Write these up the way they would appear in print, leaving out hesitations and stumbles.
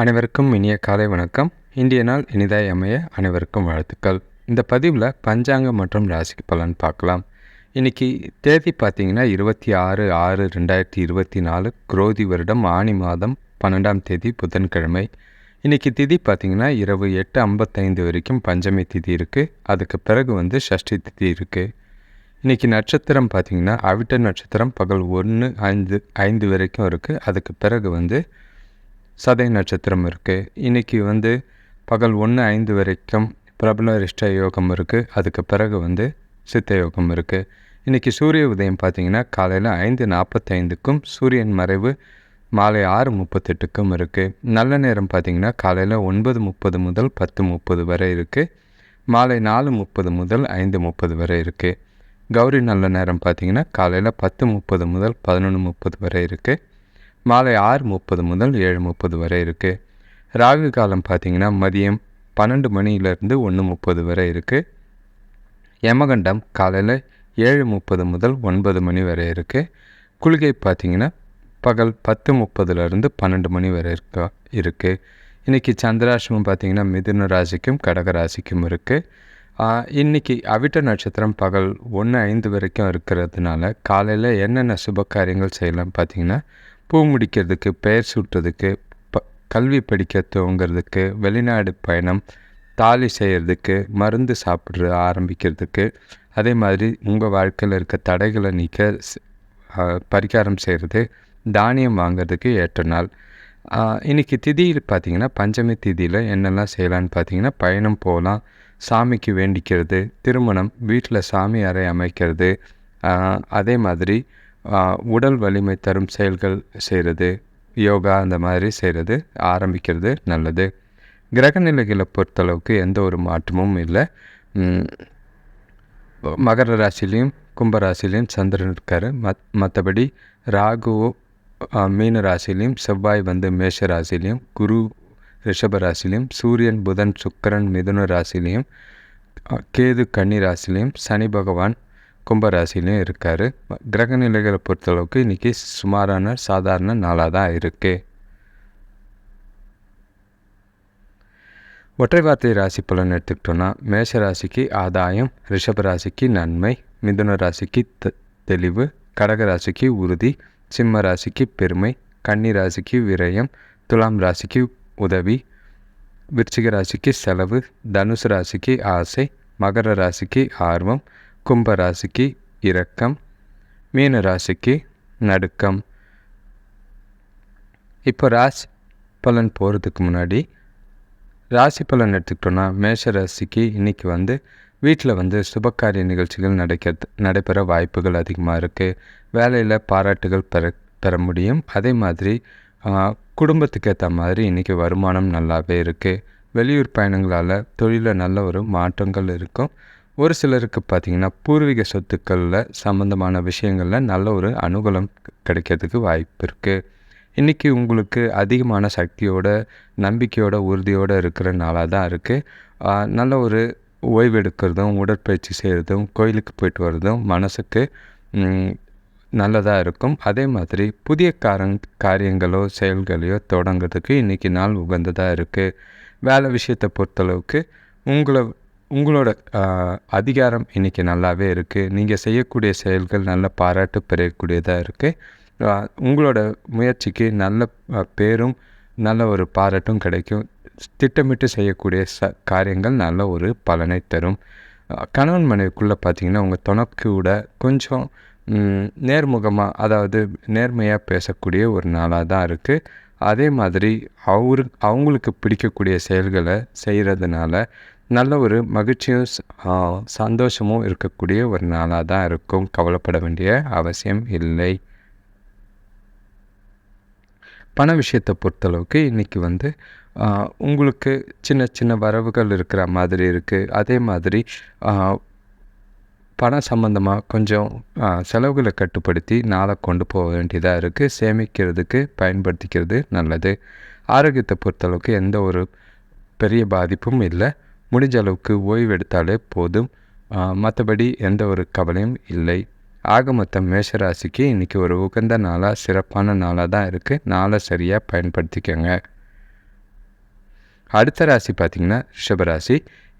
அனைவருக்கும் இனிய காலை வணக்கம். இன்றைய நாள் இனிதாய் அமைய அனைவருக்கும் வாழ்த்துக்கள். இந்த பதிவில் பஞ்சாங்கம் மற்றும் ராசி பலன் பார்க்கலாம். இன்றைக்கி தேதி பார்த்திங்கன்னா 26/6/2024 குரோதி வருடம் ஆனி மாதம் 12ஆம் தேதி புதன்கிழமை. இன்றைக்கி திதி பார்த்திங்கன்னா இரவு 8:55 வரைக்கும் பஞ்சமி திதி இருக்குது. அதுக்கு பிறகு சஷ்டி திதி இருக்குது. இன்றைக்கி நட்சத்திரம் பார்த்திங்கன்னா அவிட்ட நட்சத்திரம் பகல் 1:05 வரைக்கும் இருக்குது. அதுக்கு பிறகு சதய நட்சத்திரம் இருக்குது. இன்றைக்கி பகல் 1:05 வரைக்கும் பிரபல ரிஷ்ட யோகம் இருக்குது. அதுக்கு பிறகு சித்த யோகம் இருக்குது. இன்றைக்கி சூரிய உதயம் பார்த்திங்கன்னா காலையில் 5:45க்கும் சூரியன் மறைவு மாலை 6:38க்கும் இருக்குது. நல்ல நேரம் பார்த்திங்கன்னா காலையில் 9:30 முதல் 10:30 வரை இருக்குது. மாலை 4:30 முதல் 5:30 வரை இருக்குது. கௌரி நல்ல நேரம் பார்த்திங்கன்னா காலையில் 10:30 முதல் 11:30 வரை இருக்குது. மாலை 6:30 முதல் 7:30 வரை இருக்குது. ராகு காலம் பார்த்திங்கன்னா மதியம் 12 மணியிலேருந்து 1:30 வரை இருக்குது. யமகண்டம் காலையில் 7:30 முதல் 9 மணி வரை இருக்குது. குளிகை பார்த்திங்கன்னா பகல் 10:30லேருந்து 12 மணி வரை இருக்குது. இன்றைக்கி சந்திராஷ்டமம் பார்த்திங்கன்னா மிதுன ராசிக்கும் கடக ராசிக்கும் இருக்குது. இன்றைக்கி அவிட்ட நட்சத்திரம் பகல் 1:05 வரைக்கும் இருக்கிறதுனால காலையில் என்னென்ன சுப காரியங்கள் செய்யலாம் பார்த்திங்கன்னா, பூ முடிக்கிறதுக்கு, பெயர் சூட்டுறதுக்கு, கல்வி படிக்க துவங்கிறதுக்கு, வெளிநாடு பயணம், தாலி செய்கிறதுக்கு, மருந்து சாப்பிட்ற ஆரம்பிக்கிறதுக்கு, அதே மாதிரி உங்கள் வாழ்க்கையில் இருக்க தடைகளை நீக்க பரிகாரம் செய்கிறது, தானியம் வாங்கிறதுக்கு ஏற்ற நாள். இன்றைக்கி திதியில் பார்த்திங்கன்னா பஞ்சமி திதியில் என்னெல்லாம் செய்யலான்னு பார்த்திங்கன்னா, பயணம் போகலாம், சாமிக்கு வேண்டிக்கிறது, திருமணம், வீட்டில் சாமி அறை அமைக்கிறது, அதே மாதிரி உடல் வலிமை தரும் செயல்கள் செய்கிறது, யோகா அந்த மாதிரி செய்கிறது ஆரம்பிக்கிறது நல்லது. கிரகநிலைகளை பொறுத்தளவுக்கு எந்த ஒரு மாற்றமும் இல்லை. மகர ராசிலையும் கும்பராசிலையும் சந்திரன் இருக்கார். மற்றபடி ராகு மீன ராசிலையும், செவ்வாய் மேஷ ராசிலையும், குரு ரிஷப ராசிலையும், சூரியன் புதன் சுக்கிரன் மிதுன ராசிலையும், கேது கன்னி ராசிலையும், சனி பகவான் கும்பராசிலையும் இருக்கார். கிரக நிலைகளை பொறுத்தளவுக்கு இன்றைக்கி சுமாரான சாதாரண நாளாக தான் இருக்குது. ஒற்றை வார்த்தை ராசி பலன் எடுத்துக்கிட்டோன்னா, மேஷ ராசிக்கு ஆதாயம், ரிஷப ராசிக்கு நன்மை, மிதுன ராசிக்கு தெளிவு, கடக ராசிக்கு உறுதி, சிம்ம ராசிக்கு பெருமை, கன்னி ராசிக்கு விரயம், துலாம் ராசிக்கு உதவி, விருச்சிக ராசிக்கு செலவு, தனுசு ராசிக்கு ஆசை, மகர ராசிக்கு ஆர்வம், கும்ப ராசிக்கு இரக்கம், மீன ராசிக்கு நடுக்கம். இப்போ ராசி பலன் போகிறதுக்கு முன்னாடி ராசி பலன் எடுத்துக்கிட்டோன்னா, மேஷ ராசிக்கு இன்றைக்கி வீட்டில் சுபகாரிய நிகழ்ச்சிகள் நடைபெற வாய்ப்புகள் அதிகமாக இருக்குது. வேலையில் பாராட்டுகள் பெற முடியும். அதே மாதிரி குடும்பத்துக்கு ஏற்ற மாதிரி இன்றைக்கி வருமானம் நல்லாவே இருக்குது. வெளியூர் பயணங்களால் தொழிலில் நல்ல ஒரு மாற்றங்கள் இருக்கும். ஒரு சிலருக்கு பார்த்திங்கன்னா பூர்வீக சொத்துக்களில் சம்மந்தமான விஷயங்களில் நல்ல ஒரு அனுகூலம் கிடைக்கிறதுக்கு வாய்ப்பு இருக்குது. இன்றைக்கி உங்களுக்கு அதிகமான சக்தியோட, நம்பிக்கையோட, உறுதியோடு இருக்கிற நாளாக தான் இருக்குது. நல்ல ஒரு ஓய்வு எடுக்கிறதும், உடற்பயிற்சி செய்கிறதும், கோயிலுக்கு போயிட்டு வர்றதும் மனசுக்கு நல்லதாக இருக்கும். அதே மாதிரி புதிய காரியங்களோ செயல்களையோ தொடங்கிறதுக்கு இன்றைக்கி நாள் உகந்ததாக இருக்குது. வேலை விஷயத்தை பொறுத்தளவுக்கு உங்களோட அதிகாரம் இன்றைக்கி நல்லாவே இருக்குது. நீங்கள் செய்யக்கூடிய செயல்கள் நல்ல பாராட்டு பெறக்கூடியதாக இருக்குது. உங்களோட முயற்சிக்கு நல்ல பேரும் நல்ல ஒரு பாராட்டும் கிடைக்கும். திட்டமிட்டு செய்யக்கூடிய காரியங்கள் நல்ல ஒரு பலனை தரும். கணவன் மனைவிக்குள்ளே பார்த்திங்கன்னா உங்கள் துணைக்கூட கொஞ்சம் நேர்முகமாக, அதாவது நேர்மையாக பேசக்கூடிய ஒரு நாளாக தான் இருக்குது. அதே மாதிரி அவங்களுக்கு பிடிக்கக்கூடிய செயல்களை செய்கிறதுனால நல்ல ஒரு மகிழ்ச்சியும் சந்தோஷமும் இருக்கக்கூடிய ஒரு நாளாக தான் இருக்கும். கவலைப்பட வேண்டிய அவசியம் இல்லை. பண விஷயத்தை பொறுத்தளவுக்கு இன்றைக்கி உங்களுக்கு சின்ன சின்ன வரவுகள் இருக்கிற மாதிரி இருக்குது. அதே மாதிரி பணம் சம்மந்தமாக கொஞ்சம் செலவுகளை கட்டுப்படுத்தி நாளை கொண்டு போக வேண்டியதாக இருக்குது. சேமிக்கிறதுக்கு பயன்படுத்திக்கிறது நல்லது. ஆரோக்கியத்தை பொறுத்தளவுக்கு எந்த ஒரு பெரிய பாதிப்பும் இல்லை. முடிஞ்ச அளவுக்கு ஓய்வு எடுத்தாலே போதும். மற்றபடி எந்த ஒரு கவலையும் இல்லை. ஆக மொத்தம் மேஷராசிக்கு இன்றைக்கி ஒரு உகந்த நாளாக, சிறப்பான நாளாக தான் இருக்குது. நாளை சரியாக பயன்படுத்திக்கோங்க. அடுத்த ராசி பார்த்திங்கன்னா ரிஷபராசி.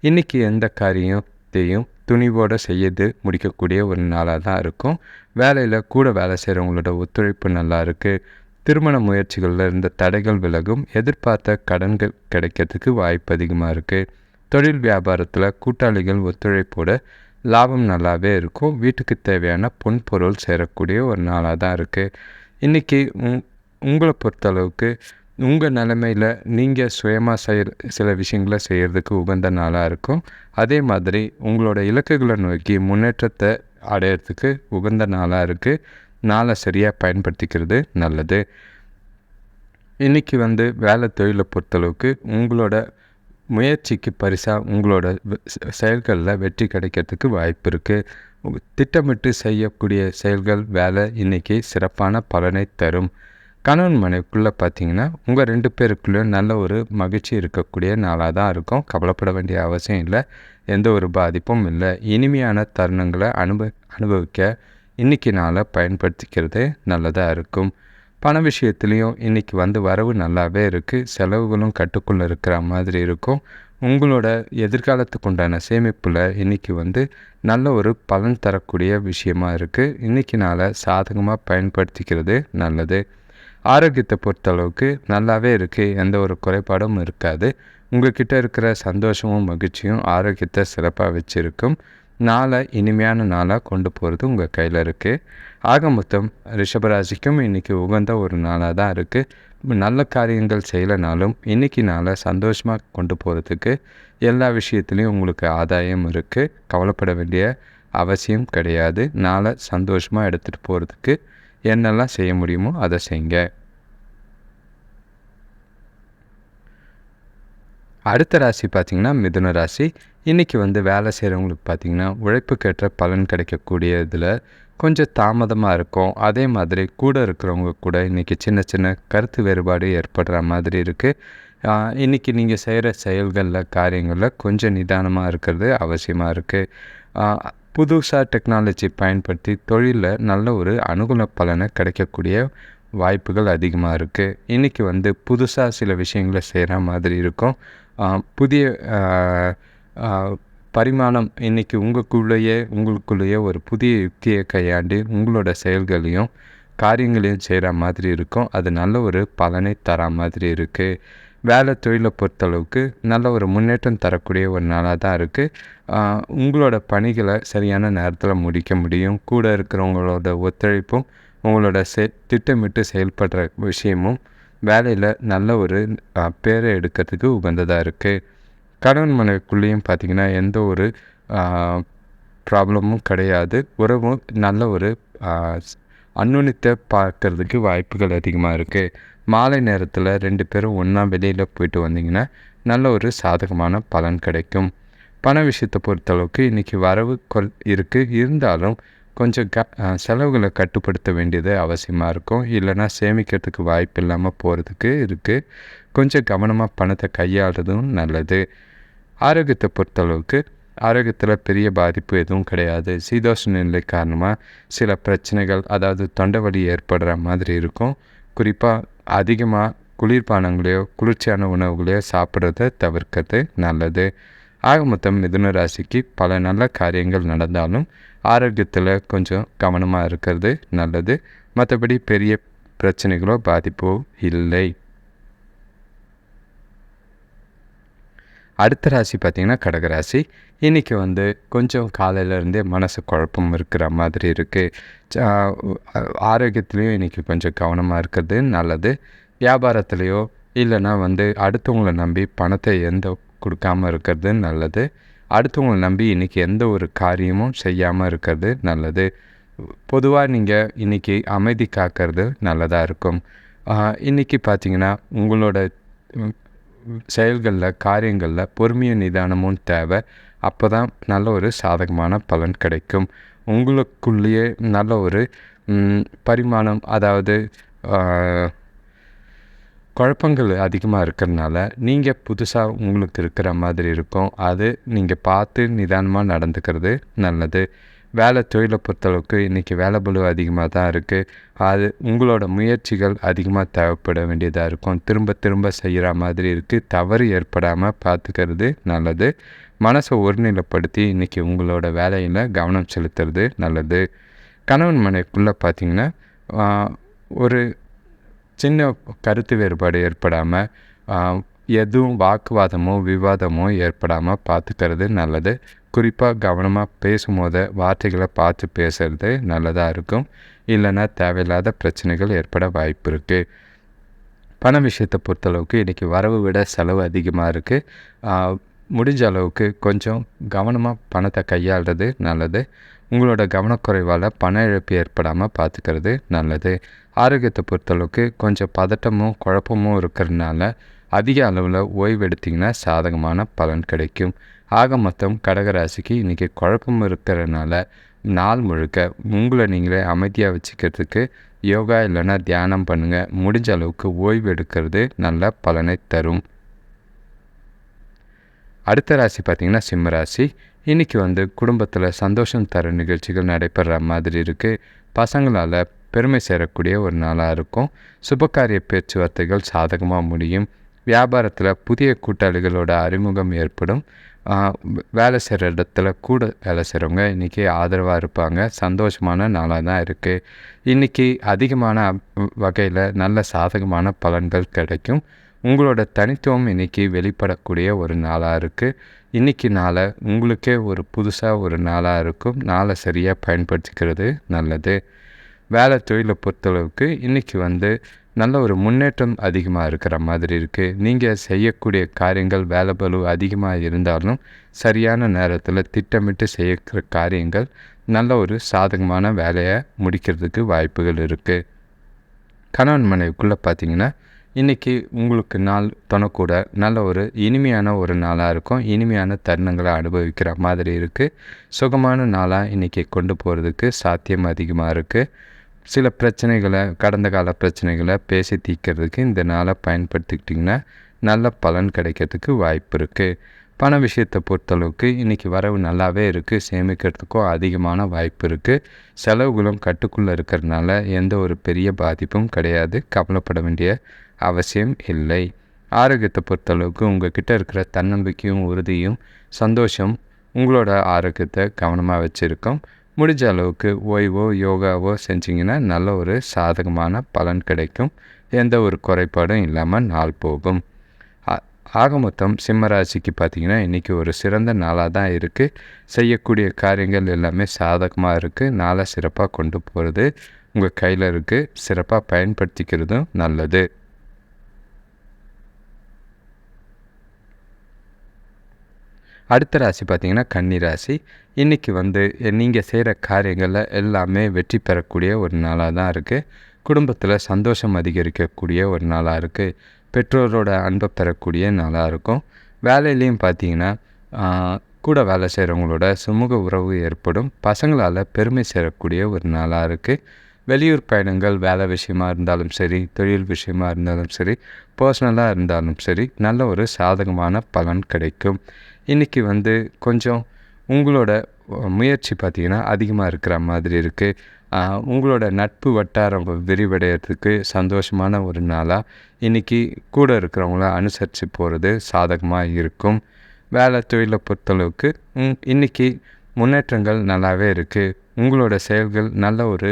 இன்றைக்கி எந்த காரியத்தையும் துணிவோடு செய்து முடிக்கக்கூடிய ஒரு நாளாக தான் இருக்கும். வேலையில் கூட வேலை செய்கிறவங்களோட ஒத்துழைப்பு நல்லா இருக்குது. திருமண முயற்சிகளில் இருந்த தடைகள் விலகும். எதிர்பார்த்த கடன்கள் கிடைக்கிறதுக்கு வாய்ப்பு அதிகமாக இருக்குது. தொழில் வியாபாரத்தில் கூட்டாளிகள் ஒத்துழைப்போட லாபம் நல்லாவே இருக்கும். வீட்டுக்கு தேவையான பொன்பொருள் சேரக்கூடிய ஒரு நாளாக தான் இருக்குது. இன்றைக்கி உங்களை பொறுத்தளவுக்கு உங்கள் நிலைமையில் நீங்கள் சுயமாக சில விஷயங்களை செய்கிறதுக்கு உகந்த நாளாக இருக்கும். அதே மாதிரி உங்களோட இலக்குகளை நோக்கி முன்னேற்றத்தை அடையிறதுக்கு உகந்த நாளாக இருக்குது. நாளை சரியாக பயன்படுத்திக்கிறது நல்லது. இன்றைக்கி வேலை தொழிலை பொறுத்தளவுக்கு உங்களோட முயற்சிக்கு பரிசாக உங்களோட செயல்களில் வெற்றி கிடைக்கிறதுக்கு வாய்ப்பு இருக்குது. திட்டமிட்டு செய்யக்கூடிய செயல்கள் வேலை இன்றைக்கி சிறப்பான பலனை தரும். கணவன் மனைவிக்குள்ளே பார்த்திங்கன்னா உங்கள் 2 பேருக்குள்ளேயும் நல்ல ஒரு மகிழ்ச்சி இருக்கக்கூடிய நாளாக தான் இருக்கும். கவலைப்பட வேண்டிய அவசியம் இல்லை. எந்த ஒரு பாதிப்பும் இல்லை. இனிமையான தருணங்களை அனுபவிக்க இன்றைக்கி நாளை பயன்படுத்திக்கிறது நல்லதாக இருக்கும். பண விஷயத்துலேயும் இன்றைக்கி வரவு நல்லாவே இருக்குது. செலவுகளும் கட்டுக்குள்ளே இருக்கிற மாதிரி இருக்கும். உங்களோட எதிர்காலத்துக்கு உண்டான சேமிப்பில் இன்றைக்கி நல்ல ஒரு பலன் தரக்கூடிய விஷயமாக இருக்குது. இன்றைக்கி நாளை சாதகமாக பயன்படுத்திக்கிறது நல்லது. ஆரோக்கியத்தை பொறுத்தளவுக்கு நல்லாவே இருக்குது. எந்த ஒரு குறைபாடும் இருக்காது. உங்கள்கிட்ட இருக்கிற சந்தோஷமும் மகிழ்ச்சியும் ஆரோக்கியத்தை சிறப்பாக வச்சுருக்கும். நாளை இனிமையான நாளாக கொண்டு போகிறது உங்கள் கையில் இருக்குது. ஆக மொத்தம் ரிஷபராசிக்கும் இன்றைக்கி உகந்த ஒரு நாளாக தான் இருக்குது. நல்ல காரியங்கள் செய்யலைனாலும் இன்றைக்கி நாளை சந்தோஷமாக கொண்டு போகிறதுக்கு எல்லா விஷயத்துலேயும் உங்களுக்கு ஆதாயம் இருக்குது. கவலைப்பட வேண்டிய அவசியம் கிடையாது. நாளை சந்தோஷமாக எடுத்துகிட்டு போகிறதுக்கு என்னெல்லாம் செய்ய முடியுமோ அதை செய்யுங்க. அடுத்த ராசி பார்த்திங்கன்னா மிதுன ராசி. இன்றைக்கி வேலை செய்கிறவங்களுக்கு பார்த்திங்கன்னா உழைப்புக்கேற்ற பலன் கிடைக்கக்கூடிய இதில் கொஞ்சம் தாமதமாக இருக்கும். அதே மாதிரி கூட இருக்கிறவங்க கூட இன்றைக்கி சின்ன சின்ன கருத்து வேறுபாடு ஏற்படுற மாதிரி இருக்குது. இன்றைக்கி நீங்கள் செய்கிற செயல்களில் காரியங்களில் கொஞ்சம் நிதானமாக இருக்கிறது அவசியமாக இருக்குது. புதுசாக டெக்னாலஜி பயன்படுத்தி தொழிலில் நல்ல ஒரு அனுகூல பலனை கிடைக்கக்கூடிய வாய்ப்புகள் அதிகமாக இருக்குது. இன்றைக்கி புதுசாக சில விஷயங்களை செய்கிற மாதிரி இருக்கும். புதிய பரிமாணம் இன்றைக்கி உங்களுக்குள்ளேயே ஒரு புதிய யுக்தியை கையாண்டு உங்களோட செயல்களையும் காரியங்களையும் செய்கிற மாதிரி இருக்கும். அது நல்ல ஒரு பலனை தர மாதிரி இருக்குது. வேலை தொழிலை பொறுத்தளவுக்கு நல்ல ஒரு முன்னேற்றம் தரக்கூடிய ஒரு நாளாக தான் இருக்குது. உங்களோட பணிகளை சரியான நேரத்தில் முடிக்க முடியும். கூட இருக்கிறவங்களோட ஒத்துழைப்பும் உங்களோட திட்டமிட்டு செயல்படுற விஷயமும் வேலையில் நல்ல ஒரு பேரை எடுக்கிறதுக்கு உகந்ததாக இருக்குது. கணவன் மனைவிக்குள்ளேயும் பார்த்திங்கன்னா எந்த ஒரு ப்ராப்ளமும் கிடையாது. உறவும் நல்ல ஒரு அன்னுணித்தை பார்க்கறதுக்கு வாய்ப்புகள் அதிகமாக இருக்குது. மாலை நேரத்தில் 2 பேரும் ஒன்றா வெளியில் போயிட்டு வந்தீங்கன்னா நல்ல ஒரு சாதகமான பலன் கிடைக்கும். பண விஷயத்தை பொறுத்தளவுக்கு இன்றைக்கி வரவு இருக்குது. இருந்தாலும் கொஞ்சம் செலவுகளை கட்டுப்படுத்த வேண்டியது அவசியமாக இருக்கும். இல்லைனா சேமிக்கிறதுக்கு வாய்ப்பு இல்லாமல் போகிறதுக்கு இருக்குது. கொஞ்சம் கவனமாக பணத்தை கையாளுறதும் நல்லது. ஆரோக்கியத்தை பொறுத்தளவுக்கு ஆரோக்கியத்தில் பெரிய பாதிப்பு எதுவும் கிடையாது. சீதோஷ்ண நிலை காரணமாக சில பிரச்சனைகள், அதாவது தொண்டை வலி ஏற்படுற மாதிரி இருக்கும். குறிப்பாக அதிகமாக குளிர்பானங்களையோ குளிர்ச்சியான உணவுகளையோ சாப்பிட்றத தவிர்க்கிறது நல்லது. ஆக மொத்தம் மிதுன ராசிக்கு பல நல்ல காரியங்கள் நடந்தாலும் ஆரோக்கியத்தில் கொஞ்சம் கவனமாக இருக்கிறது நல்லது. மற்றபடி பெரிய பிரச்சனைகளோ பாதிப்போ இல்லை. அடுத்த ராசி பார்த்திங்கன்னா கடகராசி. இன்றைக்கி கொஞ்சம் காலையிலேருந்தே மனசு குழப்பம் இருக்கிற மாதிரி இருக்குது. ஆரோக்கியத்துலேயும் இன்றைக்கி கொஞ்சம் கவனமாக இருக்கிறது நல்லது. வியாபாரத்துலேயோ இல்லைனா அடுத்தவங்களை நம்பி பணத்தை கொடுக்காமல் இருக்கிறது நல்லது. அடுத்தவங்களை நம்பி இன்றைக்கி எந்த ஒரு காரியமும் செய்யாமல் இருக்கிறது நல்லது. பொதுவாக நீங்கள் இன்றைக்கி அமைதி காக்கிறது நல்லதாக இருக்கும். இன்றைக்கி பார்த்திங்கன்னா உங்களோட செயல்களில் காரியங்களில் பொறுமையும் நிதானமும் தேவை. அப்போ தான் நல்ல ஒரு சாதகமான பலன் கிடைக்கும். உங்களுக்குள்ளேயே நல்ல ஒரு பரிமாணம், அதாவது குழப்பங்கள் அதிகமாக இருக்கிறதுனால நீங்கள் புதுசாக உங்களுக்கு இருக்கிற மாதிரி இருக்கும். அது நீங்கள் பார்த்து நிதானமாக நடந்துக்கிறது நல்லது. வேலை தொழிலை பொறுத்தளவுக்கு இன்றைக்கி வேலை பளு அதிகமாக தான் இருக்குது. அது உங்களோட முயற்சிகள் அதிகமாக தேவைப்பட வேண்டியதாக இருக்கும். திரும்ப திரும்ப செய்கிற மாதிரி இருக்குது. தவறு ஏற்படாமல் பார்த்துக்கிறது நல்லது. மனசை ஒருநிலைப்படுத்தி இன்றைக்கி உங்களோட வேலையில் கவனம் செலுத்துறது நல்லது. கணவன் மனைவிக்குள்ளே பார்த்திங்கன்னா ஒரு சின்ன கருத்து வேறுபாடு ஏற்படாமல் எதுவும் வாக்குவாதமோ விவாதமோ ஏற்படாமல் பார்த்துக்கிறது நல்லது. குறிப்பாக கவனமாக பேசும்போது வார்த்தைகளை பார்த்து பேசுகிறது நல்லதாக இருக்கும். இல்லைன்னா தேவையில்லாத பிரச்சனைகள் ஏற்பட வாய்ப்பு இருக்குது. பண விஷயத்தை பொறுத்தளவுக்கு இன்றைக்கி வரவு விட செலவு அதிகமாக இருக்குது. முடிஞ்ச அளவுக்கு கொஞ்சம் கவனமாக பணத்தை கையாளுறது நல்லது. உங்களோட கவனக்குறைவால் பண இழப்பு ஏற்படாமல் பார்த்துக்கிறது நல்லது. ஆரோக்கியத்தை பொறுத்தளவுக்கு கொஞ்சம் பதட்டமும் குழப்பமும் இருக்கிறதுனால அதிக அளவில் ஓய்வு எடுத்திங்கன்னா சாதகமான பலன் கிடைக்கும். ஆக மொத்தம் கடகராசிக்கு இன்றைக்கி குழப்பம் இருக்கிறதுனால நாள் முழுக்க உங்களை நீங்களே அமைதியாக வச்சுக்கிறதுக்கு யோகா இல்லைன்னா தியானம் பண்ணுங்கள். முடிஞ்ச அளவுக்கு ஓய்வு எடுக்கிறது நல்ல பலனை தரும். அடுத்த ராசி பார்த்திங்கன்னா சிம்ம ராசி. இன்றைக்கி குடும்பத்தில் சந்தோஷம் தர நிகழ்ச்சிகள் நடைபெற மாதிரி இருக்குது. பசங்களால் பெருமை சேரக்கூடிய ஒரு நாளாக இருக்கும். சுபகாரிய பேச்சுவார்த்தைகள் சாதகமாக முடியும். வியாபாரத்தில் புதிய கூட்டாளிகளோட அறிமுகம் ஏற்படும். வேலை செய்கிற இடத்துல கூட வேலை செய்கிறவங்க இன்றைக்கி ஆதரவாக இருப்பாங்க. சந்தோஷமான நாளாக தான் இருக்குது. இன்றைக்கி அதிகமான வகையில் நல்ல சாதகமான பலன்கள் கிடைக்கும். உங்களோட தனித்துவம் இன்றைக்கி வெளிப்படக்கூடிய ஒரு நாளாக இருக்குது. இன்றைக்கி நாளை உங்களுக்கே ஒரு புதுசாக ஒரு நாளாக இருக்கும். நாளை சரியாக பயன்படுத்திக்கிறது நல்லது. வேலை தொழிலை பொறுத்தளவுக்கு இன்றைக்கி நல்ல ஒரு முன்னேற்றம் அதிகமாக இருக்கிற மாதிரி இருக்குது. நீங்கள் செய்யக்கூடிய காரியங்கள் வேலை பளு அதிகமாக இருந்தாலும் சரியான நேரத்தில் திட்டமிட்டு செய்யற காரியங்கள் நல்ல ஒரு சாதகமான வேலையை முடிக்கிறதுக்கு வாய்ப்புகள் இருக்குது. கணவன் மனைவிக்குள்ளே பார்த்திங்கன்னா இன்றைக்கி உங்களுக்கு நாள் துணக்கூட நல்ல ஒரு இனிமையான ஒரு நாளாக இருக்கும். இனிமையான தருணங்களை அனுபவிக்கிற மாதிரி இருக்குது. சுகமான நாளாக இன்றைக்கி கொண்டு போகிறதுக்கு சாத்தியம் அதிகமாக இருக்குது. சில பிரச்சனைகளை கடந்த கால பிரச்சனைகளை பேசி தீர்க்கிறதுக்கு இந்த நாளை பயன்படுத்திக்கிட்டிங்கன்னா நல்ல பலன் கிடைக்கிறதுக்கு வாய்ப்பு இருக்குது. பண விஷயத்தை பொறுத்தளவுக்கு இன்றைக்கி வரவு நல்லாவே இருக்குது. சேமிக்கிறதுக்கும் அதிகமான வாய்ப்பு இருக்குது. செலவுகளும் கட்டுக்குள்ளே இருக்கிறதுனால எந்த ஒரு பெரிய பாதிப்பும் கிடையாது. கவலைப்பட வேண்டிய அவசியம் இல்லை. ஆரோக்கியத்தை பொறுத்தளவுக்கு உங்கள் கிட்டே இருக்கிற தன்னம்பிக்கையும் உறுதியும் சந்தோஷம் உங்களோட ஆரோக்கியத்தை கவனமாக வச்சுருக்கோம். முடிஞ்ச அளவுக்கு ஓய்வோ யோகாவோ செஞ்சிங்கன்னா நல்ல ஒரு சாதகமான பலன் கிடைக்கும். எந்த ஒரு குறைபாடும் இல்லாமல் நாள் போகும். ஆக மொத்தம் சிம்மராசிக்கு பார்த்திங்கன்னா இன்றைக்கி ஒரு சிறந்த நாளாக தான் இருக்குது. செய்யக்கூடிய காரியங்கள் எல்லாமே சாதகமாக இருக்குது. நாளை சிறப்பாக கொண்டு போகிறது உங்கள் கையில் இருக்குது. சிறப்பாக பயன்படுத்திக்கிறதும் நல்லது. அடுத்த ராசி பார்த்திங்கன்னா கன்னி ராசி. இன்றைக்கி நீங்கள் செய்கிற காரியங்களில் எல்லாமே வெற்றி பெறக்கூடிய ஒரு நாளாக தான் இருக்குது. குடும்பத்தில் சந்தோஷம் அதிகரிக்கக்கூடிய ஒரு நாளாக இருக்குது. பெற்றோரோட அன்பை பெறக்கூடிய நாளாக இருக்கும். வேலையிலையும் பார்த்திங்கன்னா கூட வேலை செய்கிறவங்களோட சுமூக உறவு ஏற்படும். பசங்களால் பெருமை சேரக்கூடிய ஒரு நாளாக இருக்குது. வெளியூர் பயணங்கள் வேலை விஷயமா இருந்தாலும் சரி, தொழில் விஷயமா இருந்தாலும் சரி, பர்சனலாக இருந்தாலும் சரி, நல்ல ஒரு சாதகமான பலன் கிடைக்கும். இன்றைக்கி கொஞ்சம் உங்களோட முயற்சி பார்த்திங்கன்னா அதிகமாக இருக்கிற மாதிரி இருக்குது. உங்களோட நட்பு வட்டாரம் விரிவடைகிறதுக்கு சந்தோஷமான ஒரு நாளாக இன்றைக்கி கூட இருக்கிறவங்கள அனுசரித்து போகிறது சாதகமாக இருக்கும். வேலை தொழிலை பொறுத்தளவுக்கு இன்றைக்கி முன்னேற்றங்கள் நல்லாவே இருக்குது. உங்களோட செயல்கள் நல்ல ஒரு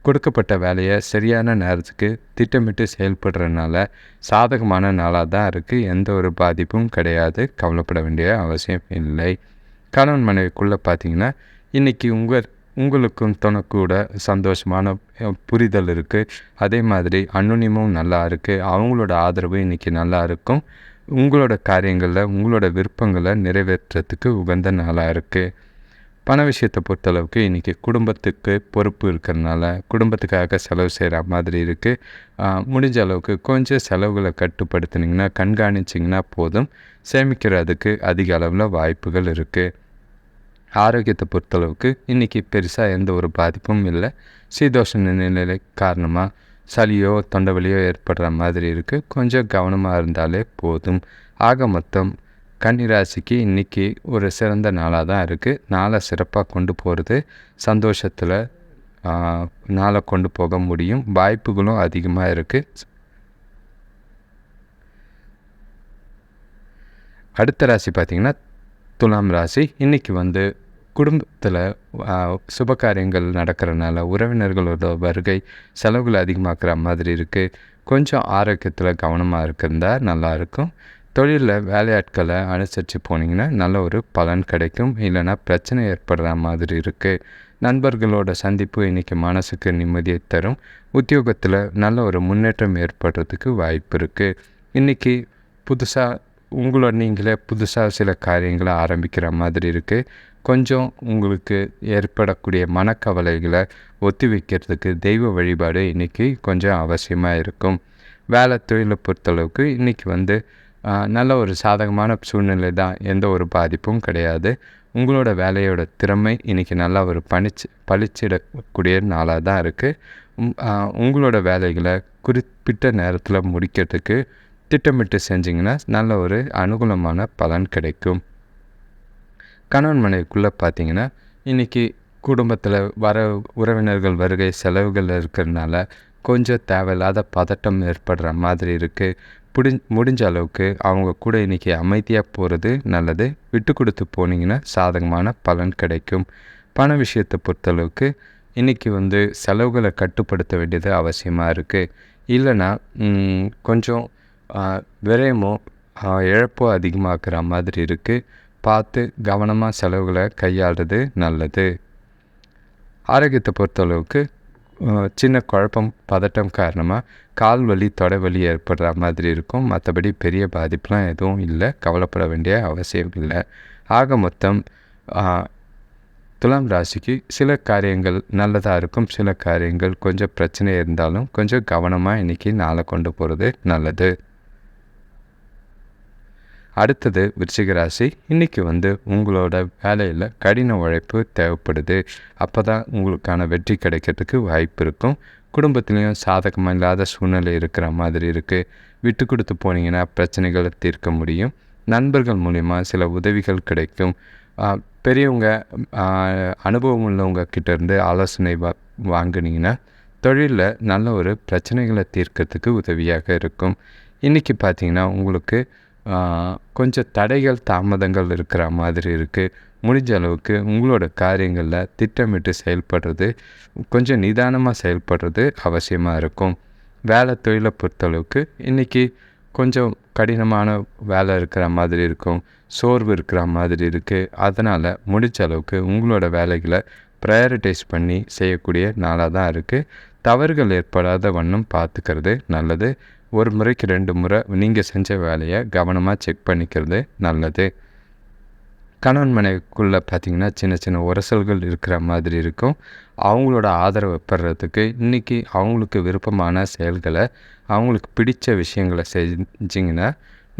கொடுக்கப்பட்ட வேலையை சரியான நேரத்துக்கு திட்டமிட்டு செயல்படுறதுனால சாதகமான நாளாக தான் இருக்குது. எந்த ஒரு பாதிப்பும் கிடையாது. கவலைப்பட வேண்டிய அவசியம் இல்லை. கணவன் மனைவிக்குள்ளே பார்த்திங்கன்னா இன்றைக்கி உங்களுக்கும் துணைக்கூட சந்தோஷமான புரிதல் இருக்குது. அதே மாதிரி அன்னுனியமும் நல்லா இருக்குது. அவங்களோட ஆதரவு இன்றைக்கி நல்லா இருக்கும். உங்களோட காரியங்களில் உங்களோட விருப்பங்களை நிறைவேற்றுறதுக்கு உகந்த நாளாக இருக்குது. பண விஷயத்தை பொறுத்தளவுக்கு இன்றைக்கி குடும்பத்துக்கு பொறுப்பு இருக்கிறதுனால குடும்பத்துக்காக செலவு செய்கிற மாதிரி இருக்குது. முடிஞ்ச அளவுக்கு கொஞ்சம் செலவுகளை கட்டுப்படுத்தினீங்கன்னா கண்காணிச்சிங்கன்னா போதும். சேமிக்கிறதுக்கு அதிக அளவில் வாய்ப்புகள் இருக்குது. ஆரோக்கியத்தை பொறுத்தளவுக்கு இன்றைக்கி பெருசாக எந்த ஒரு பாதிப்பும் இல்லை. சீதோஷ நிலை காரணமாக சளியோ தொண்டை வலியோ ஏற்படுற மாதிரி இருக்குது. கொஞ்சம் கவனமாக இருந்தாலே போதும். ஆக மொத்தம் கன்னி ராசிக்கு இன்றைக்கி ஒரு சிறந்த நாளாக தான் இருக்குது. நாளை சிறப்பாக கொண்டு போகிறது, சந்தோஷத்தில் நாளை கொண்டு போக முடியும். வாய்ப்புகளும் அதிகமாக இருக்குது. அடுத்த ராசி பார்த்திங்கன்னா துலாம் ராசி. இன்றைக்கி வந்து குடும்பத்தில் சுபகாரியங்கள் நடக்கிறனால உறவினர்களோட வருகை செலவுகள் அதிகமாக்குற மாதிரி இருக்குது. கொஞ்சம் ஆரோக்கியத்தில் கவனமாக இருக்கிறதா நல்லாயிருக்கும். தொழிலில் வேலையாட்களை அனுசரித்து போனீங்கன்னா நல்ல ஒரு பலன் கிடைக்கும். இல்லைன்னா பிரச்சனை ஏற்படுற மாதிரி இருக்குது. நண்பர்களோட சந்திப்பு இன்றைக்கி மனசுக்கு நிம்மதியை தரும். உத்தியோகத்தில் நல்ல ஒரு முன்னேற்றம் ஏற்படுறதுக்கு வாய்ப்பு இருக்குது. இன்றைக்கி நீங்களே புதுசாக சில காரியங்களை ஆரம்பிக்கிற மாதிரி இருக்குது. கொஞ்சம் உங்களுக்கு ஏற்படக்கூடிய மனக்கவலைகளை ஒத்தி வைக்கிறதுக்கு தெய்வ வழிபாடு இன்றைக்கி கொஞ்சம் அவசியமாக இருக்கும். வேலை தொழிலை பொறுத்தளவுக்கு இன்றைக்கி வந்து நல்ல ஒரு சாதகமான சூழ்நிலை தான். எந்த ஒரு பாதிப்பும் கிடையாது. உங்களோட வேலையோட திறமை இன்றைக்கி நல்லா ஒரு பளிச்சிடக்கூடிய நாளாக தான் இருக்குது. உங்களோட வேலைகளை குறிப்பிட்ட நேரத்தில் முடிக்கிறதுக்கு திட்டமிட்டு செஞ்சிங்கன்னா நல்ல ஒரு அனுகூலமான பலன் கிடைக்கும். கணவன் மனைவிக்குள்ளே பார்த்திங்கன்னா இன்றைக்கி குடும்பத்தில் உறவினர்கள் வருகை செலவுகள் இருக்கிறதுனால கொஞ்சம் தேவையில்லாத பதட்டம் ஏற்படுற மாதிரி இருக்குது. முடிஞ்ச அளவுக்கு அவங்க கூட இன்றைக்கி அமைதியாக போகிறது நல்லது. விட்டு கொடுத்து போனீங்கன்னா சாதகமான பலன் கிடைக்கும். பண விஷயத்தை பொறுத்தளவுக்கு இன்றைக்கி வந்து செலவுகளை கட்டுப்படுத்த வேண்டியது அவசியமாக இருக்குது. இல்லைன்னா கொஞ்சம் விரயமோ இழப்போ அதிகமாக்குற மாதிரி இருக்குது. பார்த்து கவனமாக செலவுகளை கையாளுறது நல்லது. ஆரோக்கியத்தை பொறுத்தளவுக்கு சின்ன குழப்பம் பதட்டம் காரணமாக கால் வலி தொடை வலி ஏற்படுற மாதிரி இருக்கும். மற்றபடி பெரிய பாதிப்புலாம் எதுவும் இல்லை. கவலைப்பட வேண்டிய அவசியம் இல்லை. ஆக மொத்தம் துலாம் ராசிக்கு சில காரியங்கள் நல்லதாக இருக்கும். சில காரியங்கள் கொஞ்சம் பிரச்சனை இருந்தாலும் கொஞ்சம் கவனமாக இன்றைக்கி நாளை கொண்டு போகிறது நல்லது. அடுத்தது விருச்சிக ராசி. இன்றைக்கி வந்து உங்களோட வேலையில் கடின உழைப்பு தேவைப்படுது. அப்போ தான் உங்களுக்கான வெற்றி கிடைக்கிறதுக்கு வாய்ப்பு இருக்கும். குடும்பத்துலேயும் சாதகமாக இல்லாத சூழ்நிலை இருக்கிற மாதிரி இருக்குது. விட்டு கொடுத்து போனீங்கன்னா பிரச்சனைகளை தீர்க்க முடியும். நண்பர்கள் மூலிமா சில உதவிகள் கிடைக்கும். பெரியவங்க அனுபவம் உள்ளவங்க கிட்டேருந்து ஆலோசனை வாங்கினீங்கன்னா தொழிலில் நல்ல ஒரு பிரச்சனைகளை தீர்க்கிறதுக்கு உதவியாக இருக்கும். இன்றைக்கி பார்த்திங்கன்னா உங்களுக்கு கொஞ்சம் தடைகள் தாமதங்கள் இருக்கிற மாதிரி இருக்குது. முடிஞ்ச அளவுக்கு உங்களோட காரியங்களில் திட்டமிட்டு செயல்படுறது, கொஞ்சம் நிதானமாக செயல்படுறது அவசியமாக இருக்கும். வேலை தொழிலை பொறுத்தளவுக்கு இன்றைக்கி கொஞ்சம் கடினமான வேலை இருக்கிற மாதிரி இருக்கும். சோர்வு இருக்கிற மாதிரி இருக்குது. அதனால் முடிஞ்ச அளவுக்கு உங்களோட வேலைகளை ப்ரையாரிட்டைஸ் பண்ணி செய்யக்கூடிய நாளாக தான் இருக்குது. தவறுகள் ஏற்படாத வண்ணம் பார்த்துக்கிறது நல்லது. ஒரு முறைக்கு 2 முறை நீங்கள் செஞ்ச வேலையை கவனமாக செக் பண்ணிக்கிறது நல்லது. கணவன் மனைவிக்குள்ளே பார்த்திங்கன்னா சின்ன சின்ன உரசல்கள் இருக்கிற மாதிரி இருக்கும். அவங்களோட ஆதரவை பெறுறதுக்கு இன்றைக்கி அவங்களுக்கு விருப்பமான செயல்களை, அவங்களுக்கு பிடித்த விஷயங்களை செஞ்சிங்கன்னா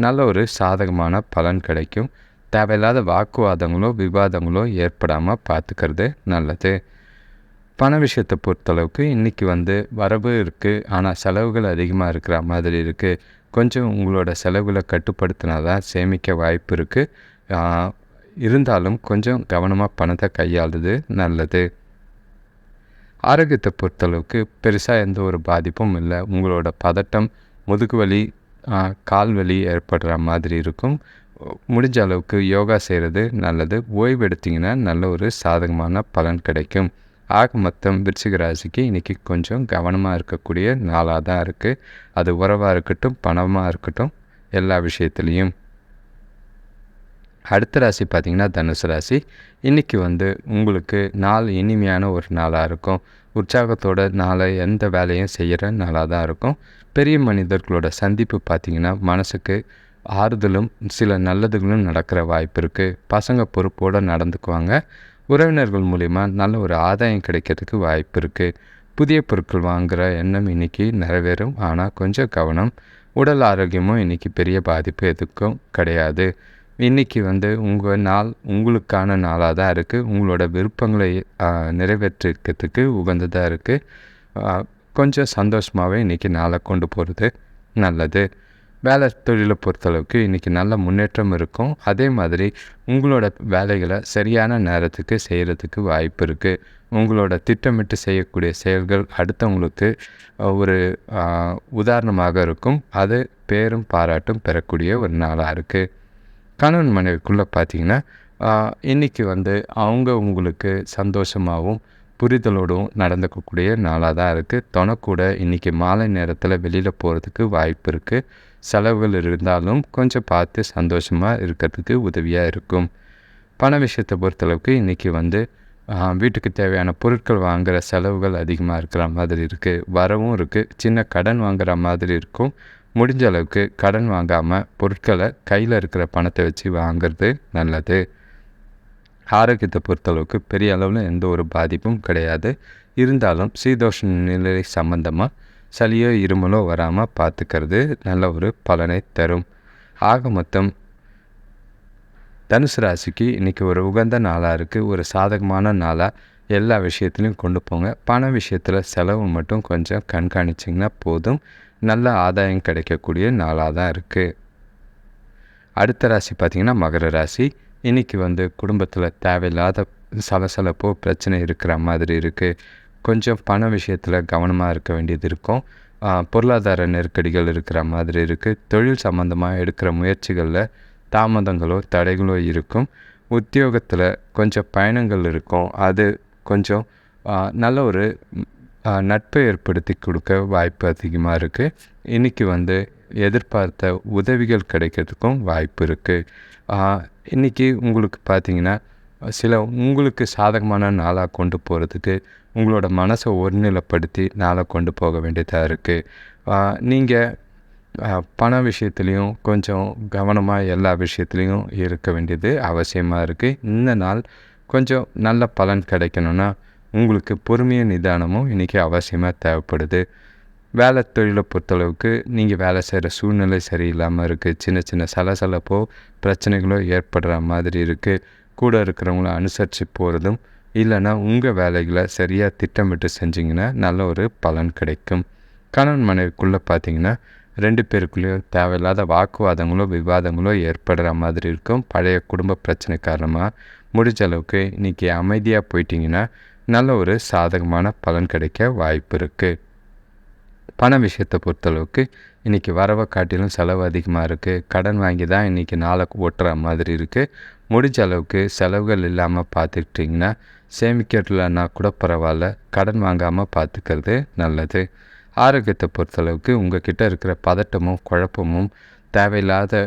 நல்ல ஒரு சாதகமான பலன் கிடைக்கும். தேவையில்லாத வாக்குவாதங்களோ விவாதங்களோ ஏற்படாமல் பார்த்துக்கிறது நல்லது. பண விஷயத்தை பொறுத்தளவுக்கு இன்றைக்கி வந்து வரவு இருக்குது, ஆனால் செலவுகள் அதிகமாக இருக்கிற மாதிரி இருக்குது. கொஞ்சம் உங்களோட செலவுகளை கட்டுப்படுத்தினா தான் சேமிக்க வாய்ப்பு இருக்குது. இருந்தாலும் கொஞ்சம் கவனமாக பணத்தை கையாளுறது நல்லது. ஆரோக்கியத்தை பொறுத்தளவுக்கு பெருசாக எந்த ஒரு பாதிப்பும் இல்லை. உங்களோட பதட்டம், முதுகு வலி, கால் வலி ஏற்படுற மாதிரி இருக்கும். முடிஞ்ச அளவுக்கு யோகா செய்கிறது நல்லது. ஓய்வு எடுத்திங்கன்னா நல்ல ஒரு சாதகமான பலன் கிடைக்கும். ஆக மொத்தம் விருச்சிக ராசிக்கு இன்றைக்கி கொஞ்சம் கவனமாக இருக்கக்கூடிய நாளாக தான் இருக்குது. அது உறவாக இருக்கட்டும், பணமாக இருக்கட்டும், எல்லா விஷயத்துலேயும். அடுத்த ராசி பார்த்திங்கன்னா தனுசு ராசி. இன்றைக்கி வந்து உங்களுக்கு நாள் இனிமையான ஒரு நாளாக இருக்கும். உற்சாகத்தோட நாளை எந்த வேலையும் செய்கிற நாளாக தான் இருக்கும். பெரிய மனிதர்களோட சந்திப்பு பார்த்திங்கன்னா மனசுக்கு ஆறுதலும் சில நல்லதுகளும் நடக்கிற வாய்ப்பு இருக்குது. பசங்க பொறுப்போடு நடந்துக்குவாங்க. உறவினர்கள் மூலிமா நல்ல ஒரு ஆதாயம் கிடைக்கிறதுக்கு வாய்ப்பு இருக்குது. புதிய பொருட்கள் வாங்குகிற எண்ணம் இன்றைக்கி நிறைவேறும். ஆனால் கொஞ்சம் கவனம். உடல் ஆரோக்கியமும் இன்றைக்கி பெரிய பாதிப்பு எதுக்கும் கிடையாது. இன்றைக்கி வந்து உங்கள் நாள் உங்களுக்கான நாளாக தான் இருக்குது. உங்களோட விருப்பங்களை நிறைவேற்றிக்கிறதுக்கு உகந்ததாக இருக்குது. கொஞ்சம் சந்தோஷமாகவே இன்றைக்கி நாளை கொண்டு போகிறது நல்லது. வேலை தொழிலை பொறுத்தளவுக்கு இன்றைக்கி நல்ல முன்னேற்றம் இருக்கும். அதே மாதிரி உங்களோட வேலைகளை சரியான நேரத்துக்கு செய்கிறதுக்கு வாய்ப்பு இருக்குது. உங்களோட திட்டமிட்டு செய்யக்கூடிய செயல்கள் அடுத்தவங்களுக்கு ஒரு உதாரணமாக இருக்கும். அது பேரும் பாராட்டும் பெறக்கூடிய ஒரு நாளாக இருக்குது. கணவன் மனைவிக்குள்ளே பார்த்தீங்கன்னா இன்றைக்கி அவங்க உங்களுக்கு சந்தோஷமாகவும் புரிதலோடும் நடந்துக்கக்கூடிய நாளாக தான் இருக்குது. தொணக்கூட இன்றைக்கி மாலை நேரத்தில் வெளியில் போகிறதுக்கு வாய்ப்பு இருக்குது. செலவுகள் இருந்தாலும் கொஞ்சம் பார்த்து சந்தோஷமாக இருக்கிறதுக்கு உதவியாக இருக்கும். பண விஷயத்தை பொறுத்தளவுக்கு இன்றைக்கி வீட்டுக்கு தேவையான பொருட்கள் வாங்குகிற செலவுகள் அதிகமாக இருக்கிற மாதிரி இருக்குது. வரவும் இருக்குது. சின்ன கடன் வாங்குகிற மாதிரி இருக்கும். முடிஞ்ச அளவுக்கு கடன் வாங்காமல் பொருட்களை கையில் இருக்கிற பணத்தை வச்சு வாங்கிறது நல்லது. ஆரோக்கியத்தை பொறுத்தளவுக்கு பெரிய அளவில் எந்த ஒரு பாதிப்பும் கிடையாது. இருந்தாலும் சீதோஷ்ண நிலை சம்பந்தமாக சளியோ இருமலோ வராமல் பார்த்துக்கிறது நல்ல ஒரு பலனை தரும். ஆக மொத்தம் தனுசு ராசிக்கு இன்றைக்கி ஒரு உகந்த நாளாக இருக்குது. ஒரு சாதகமான நாளாக எல்லா விஷயத்துலையும் கொண்டு போங்க. பண விஷயத்தில் செலவு மட்டும் கொஞ்சம் கண்காணிச்சிங்கன்னா போதும். நல்ல ஆதாயம் கிடைக்கக்கூடிய நாளாக தான் இருக்குது. அடுத்த ராசி பார்த்திங்கன்னா மகர ராசி. இன்றைக்கி குடும்பத்தில் தேவையில்லாத சலசலப்போ பிரச்சனை இருக்கிற மாதிரி இருக்குது. கொஞ்சம் பண விஷயத்தில் கவனமாக இருக்க வேண்டியது இருக்கும். பொருளாதார நெருக்கடிகள் இருக்கிற மாதிரி இருக்குது. தொழில் சம்மந்தமாக எடுக்கிற முயற்சிகளில் தாமதங்களோ தடைகளோ இருக்கும். உத்தியோகத்தில் கொஞ்சம் பயணங்கள் இருக்கும். அது கொஞ்சம் நல்ல ஒரு நட்பை ஏற்படுத்தி கொடுக்க வாய்ப்பு அதிகமாக இருக்குது. இன்றைக்கி எதிர்பார்த்த உதவிகள் கிடைக்கிறதுக்கும் வாய்ப்பு இருக்குது. இன்றைக்கி உங்களுக்கு பார்த்திங்கன்னா உங்களுக்கு சாதகமான நாளாக கொண்டு போகிறதுக்கு உங்களோட மனசை ஒருநிலைப்படுத்தி நாளை கொண்டு போக வேண்டியதாக இருக்குது. நீங்கள் பண விஷயத்துலேயும் கொஞ்சம் கவனமாக எல்லா விஷயத்துலேயும் இருக்க வேண்டியது அவசியமாக இருக்குது. இந்த நாள் கொஞ்சம் நல்ல பலன் கிடைக்கணுன்னா உங்களுக்கு பொறுமையும் நிதானமும் இன்றைக்கி அவசியமாக தேவைப்படுது. வேலை தொழிலை பொறுத்தளவுக்கு நீங்கள் வேலை செய்கிற சூழ்நிலை சரியில்லாமல் இருக்குது. சின்ன சின்ன சலசலப்போ பிரச்சனைகளோ ஏற்படுற மாதிரி இருக்குது. கூட இருக்கிறவங்கள அனுசரித்து போகிறதும் இல்லைன்னா உங்கள் வேலைகளை சரியாக திட்டமிட்டு செஞ்சிங்கன்னா நல்ல ஒரு பலன் கிடைக்கும். கணவன் மனைவிக்குள்ளே பார்த்திங்கன்னா 2 பேருக்குள்ளேயும் தேவையில்லாத வாக்குவாதங்களோ விவாதங்களோ ஏற்படுற மாதிரி இருக்கும். பழைய குடும்ப பிரச்சனை காரணமாக முடிஞ்ச அளவுக்கு இன்றைக்கி அமைதியாக போயிட்டிங்கன்னா நல்ல ஒரு சாதகமான பலன் கிடைக்க வாய்ப்பு இருக்குது. பண விஷயத்தை பொறுத்தளவுக்கு இன்றைக்கி வரவை காட்டிலும் செலவு அதிகமாக இருக்குது. கடன் வாங்கி தான் இன்றைக்கி நாளை ஓட்டுற மாதிரி இருக்குது. முடிஞ்ச அளவுக்கு செலவுகள் இல்லாமல் பார்த்துக்கிட்டிங்கன்னா சேமிக்கிறதுலன்னா கூட பரவாயில்ல, கடன் வாங்காமல் பார்த்துக்கிறது நல்லது. ஆரோக்கியத்தை பொறுத்தளவுக்கு உங்கள் கிட்டே இருக்கிற பதட்டமும் குழப்பமும் தேவையில்லாத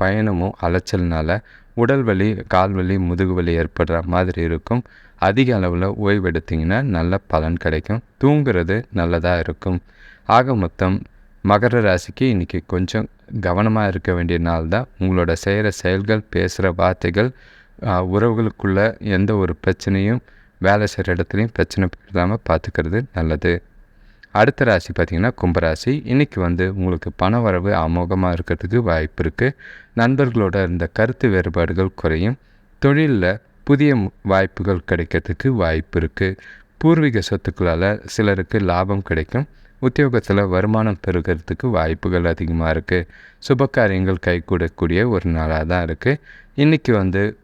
பயணமும் அலைச்சல்னால உடல் வலி, கால் வலி, முதுகு வலி ஏற்படுற மாதிரி இருக்கும். அதிக அளவில் ஓய்வெடுத்திங்கன்னா நல்ல பலன் கிடைக்கும். தூங்குறது நல்லதாக இருக்கும். ஆக மொத்தம் மகர ராசிக்கு இன்றைக்கி கொஞ்சம் கவனமாக இருக்க வேண்டிய நாள் தான். உங்களோட செய்கிற செயல்கள், பேசுகிற வார்த்தைகள், உறவுகளுக்குள்ள எந்த ஒரு பிரச்சனையும் வேலை செய்கிற இடத்துலையும் பிரச்சனை இல்லாமல் பார்த்துக்கிறது நல்லது. அடுத்த ராசி பார்த்திங்கன்னா கும்பராசி. இன்றைக்கி உங்களுக்கு பண வரவு அமோகமாக இருக்கிறதுக்கு வாய்ப்பு இருக்குது. நண்பர்களோட இருந்த கருத்து வேறுபாடுகள் குறையும். தொழிலில் புதிய வாய்ப்புகள் கிடைக்கிறதுக்கு வாய்ப்பு இருக்குது. பூர்வீக சொத்துக்களால் சிலருக்கு லாபம் கிடைக்கும். உத்தியோகத்தில் வருமானம் பெறுகிறதுக்கு வாய்ப்புகள் அதிகமாக இருக்குது. சுபகாரியங்கள் கைகூடக்கூடிய ஒரு நாளாக தான் இருக்குது. இன்றைக்கி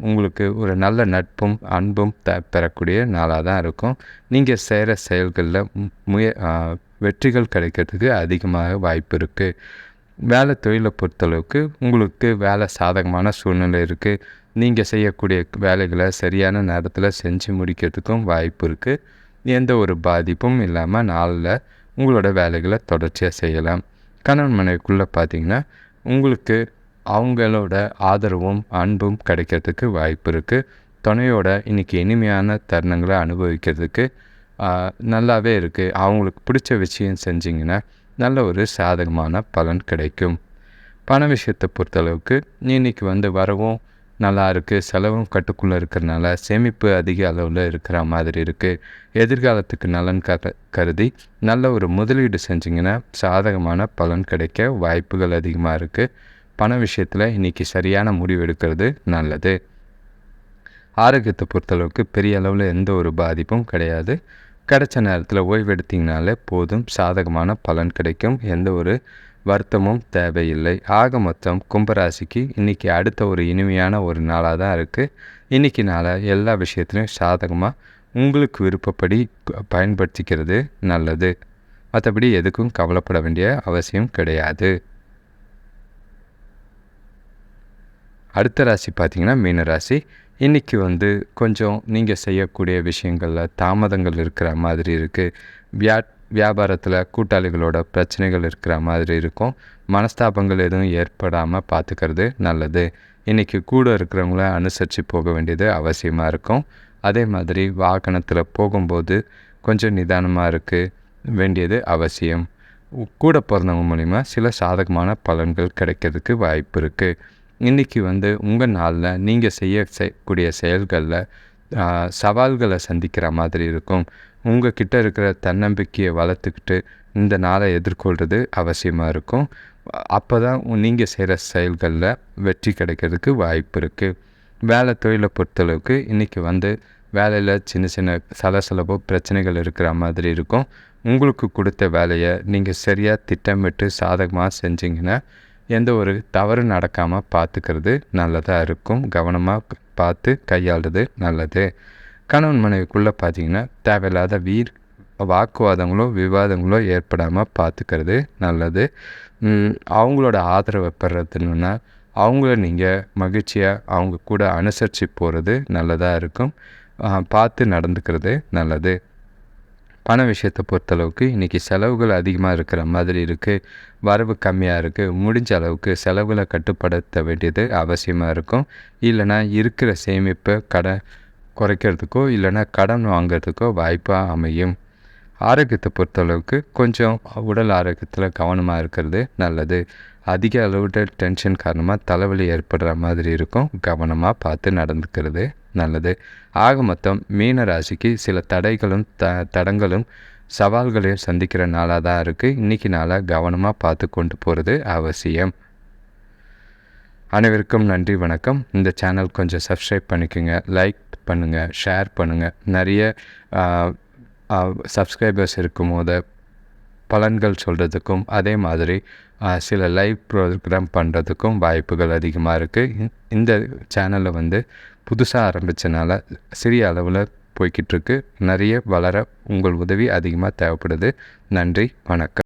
உங்களுக்கு ஒரு நல்ல நட்பும் அன்பும் பெறக்கூடிய நாளாக தான் இருக்கும். நீங்கள் செய்கிற செயல்களில் வெற்றிகள் கிடைக்கிறதுக்கு அதிகமாக வாய்ப்பு இருக்குது. வேலை தொழிலை பொறுத்தளவுக்கு உங்களுக்கு வேலை சாதகமான சூழ்நிலை இருக்குது. நீங்கள் செய்யக்கூடிய வேலைகளை சரியான நேரத்தில் செஞ்சு முடிக்கிறதுக்கும் வாய்ப்பு இருக்குது. எந்த ஒரு பாதிப்பும் இல்லாமல் நாளில் உங்களோட வேலைகளை தொடர்ச்சியாக செய்யலாம். கணவன் மனைவிக்குள்ளே பார்த்திங்கன்னா உங்களுக்கு அவங்களோட ஆதரவும் அன்பும் கிடைக்கிறதுக்கு வாய்ப்பு இருக்குது. துணையோட இன்றைக்கி இனிமையான தருணங்களை அனுபவிக்கிறதுக்கு நல்லாவே இருக்குது. அவங்களுக்கு பிடிச்ச விஷயம் செஞ்சிங்கன்னா நல்ல ஒரு சாதகமான பலன் கிடைக்கும். பண விஷயத்தை பொறுத்தளவுக்கு இன்றைக்கி வரவும் நல்லா இருக்குது. செலவும் கட்டுக்குள்ளே இருக்கிறனால சேமிப்பு அதிக அளவில் இருக்கிற மாதிரி இருக்குது. எதிர்காலத்துக்கு நலன் கருதி நல்ல ஒரு முதலீடு செஞ்சிங்கன்னா சாதகமான பலன் கிடைக்க வாய்ப்புகள் அதிகமாக இருக்குது. பண விஷயத்தில் இன்றைக்கி சரியான முடிவு எடுக்கிறது நல்லது. ஆரோக்கியத்தை பொறுத்தளவுக்கு பெரிய அளவில் எந்த ஒரு பாதிப்பும் கிடையாது. கிடைச்ச நேரத்தில் ஓய்வெடுத்திங்கனாலே போதும், சாதகமான பலன் கிடைக்கும். எந்த ஒரு வருத்தமும் தேவையில்லை. ஆக மொத்தம் கும்பராசிக்கு இன்றைக்கி அடுத்த ஒரு இனிமையான ஒரு நாளாக தான் இருக்குது. இன்றைக்கி நாளை எல்லா விஷயத்துலையும் சாதகமாக உங்களுக்கு விருப்பப்படி பயன்படுத்திக்கிறது நல்லது. மற்றபடி எதுக்கும் கவலைப்பட வேண்டிய அவசியம் கிடையாது. அடுத்த ராசி பார்த்திங்கன்னா மீனராசி. இன்றைக்கி கொஞ்சம் நீங்கள் செய்யக்கூடிய விஷயங்களில் தாமதங்கள் இருக்கிற மாதிரி இருக்குது. வியாபாரத்தில் கூட்டாளிகளோட பிரச்சனைகள் இருக்கிற மாதிரி இருக்கும். மனஸ்தாபங்கள் எதுவும் ஏற்படாமல் பார்த்துக்கிறது நல்லது. இன்றைக்கி கூட இருக்கிறவங்கள அனுசரித்து போக வேண்டியது அவசியமாக இருக்கும். அதே மாதிரி வாகனத்தில் போகும்போது கொஞ்சம் நிதானமாக வேண்டியது அவசியம். கூட பிறந்தவங்க மூலிமா சில சாதகமான பலன்கள் கிடைக்கிறதுக்கு வாய்ப்பு இருக்குது. இன்றைக்கி உங்கள் நாளில் நீங்கள் செய்யக்கூடிய செயல்களில் சவால்களை சந்திக்கிற மாதிரி இருக்கும். உங்கள் கிட்ட இருக்கிற தன்னம்பிக்கையை வளர்த்துக்கிட்டு இந்த நாளை எதிர்கொள்கிறது அவசியமாக இருக்கும். அப்போ தான் நீங்கள் செய்கிற செயல்களில் வெற்றி கிடைக்கிறதுக்கு வாய்ப்பு இருக்குது. வேலை தொழிலை பொறுத்தளவுக்கு இன்றைக்கி வேலையில் சின்ன சின்ன சலசலப்போ பிரச்சனைகள் இருக்கிற மாதிரி இருக்கும். உங்களுக்கு கொடுத்த வேலையை நீங்கள் சரியாக திட்டமிட்டு சாதகமாக செஞ்சிங்கன்னா எந்த ஒரு தவறு நடக்காமல் பார்த்துக்கிறது நல்லதாக இருக்கும். கவனமாக பார்த்து கையாளுறது நல்லது. கணவன் மனைவிக்குள்ளே பார்த்திங்கன்னா தேவையில்லாத வாக்குவாதங்களோ விவாதங்களோ ஏற்படாமல் பார்த்துக்கிறது நல்லது. அவங்களோட ஆதரவை பெறதுன்னா அவங்கள நீங்கள் மகிழ்ச்சியாக அவங்க கூட அனுசரித்து போகிறது நல்லதாக இருக்கும். பார்த்து நடந்துக்கிறது நல்லது. பண விஷயத்தை பொறுத்தளவுக்கு இன்றைக்கி செலவுகள் அதிகமாக இருக்கிற மாதிரி இருக்குது. வரவு கம்மியாக இருக்குது. முடிஞ்ச அளவுக்கு செலவுகளை கட்டுப்படுத்த வேண்டியது அவசியமாக இருக்கும். இல்லைனா இருக்கிற சேமிப்பை குறைக்கிறதுக்கோ இல்லைனா கடன் வாங்கிறதுக்கோ வாய்ப்பாக அமையும். ஆரோக்கியத்தை பொறுத்தளவுக்கு கொஞ்சம் உடல் ஆரோக்கியத்தில் கவனமாக இருக்கிறது நல்லது. அதிக அளவில் டென்ஷன் காரணமாக தலைவலி ஏற்படுற மாதிரி இருக்கும். கவனமாக பார்த்து நடந்துக்கிறது நல்லது. ஆக மொத்தம் மீன ராசிக்கு சில தடங்களும் சவால்களையும் சந்திக்கிற நாளாக தான் இருக்குது. இன்றைக்கி நாளாக கவனமாக பார்த்து கொண்டு போகிறது அவசியம். அனைவருக்கும் நன்றி, வணக்கம். இந்த சேனல் கொஞ்சம் சப்ஸ்கிரைப் பண்ணிக்கோங்க, லைக் பண்ணுங்கள், ஷேர் பண்ணுங்கள். நிறைய சப்ஸ்கிரைபர்ஸ் இருக்கும் போது பலன்கள் சொல்கிறதுக்கும் அதே மாதிரி சில லைவ் ப்ரோக்ராம் பண்ணுறதுக்கும் வாய்ப்புகள் அதிகமாக இருக்குது. இந்த சேனலை புதுசாக ஆரம்பித்தனால சிறிய அளவில் போய்கிட்டுருக்கு. நிறைய வளர உங்கள் உதவி அதிகமாக தேவைப்படுது. நன்றி, வணக்கம்.